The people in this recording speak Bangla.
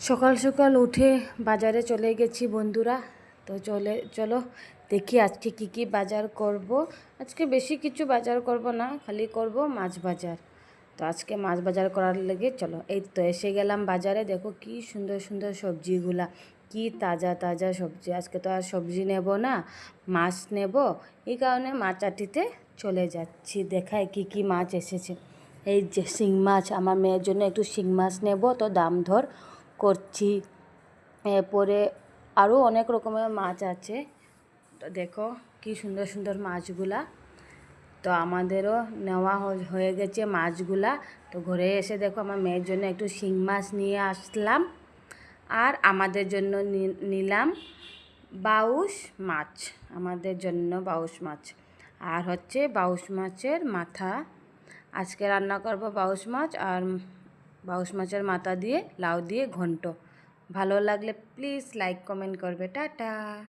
সকাল সকাল উঠে বাজারে চলে গেছি বন্ধুরা। তো চলো দেখি আজকে কি বাজার করব। আজকে বেশি কিছু বাজার করব না, খালি করব মাছ বাজার। তো আজকে মাছ বাজার করার লেগে চলো, এই তো এসে গেলাম বাজারে। দেখো কি সুন্দর সুন্দর সবজিগুলা, কি তাজা তাজা সবজি। আজকে তো আর সবজি নেব না, মাছ নেব। এই কারণে মাছ আটিতে চলে যাচ্ছি। দেখায় কি মাছ এসেছে। এই যে শিং মাছ, আমার মেয়ের জন্য একটু শিং মাছ নেব, তো দাম ধর করছি। এরপরে আরও অনেক রকমের মাছ আছে। তো দেখো কি সুন্দর সুন্দর মাছগুলা। তো আমাদেরও নেওয়া হয়ে গেছে মাছগুলা। তো ঘরে এসে দেখো আমার মেয়ের জন্য একটু শিং মাছ নিয়ে আসলাম, আর আমাদের জন্য নিলাম বাউশ মাছ। আমাদের জন্য বাউশ মাছ, আর হচ্ছে বাউশ মাছের মাথা। আজকে রান্না করব বাউশ মাছ, আর বাউশ মাছের মাথা দিয়ে লাউ দিয়ে ঘন্ট। ভালো লাগলে প্লিজ লাইক কমেন্ট করবে। টাটা।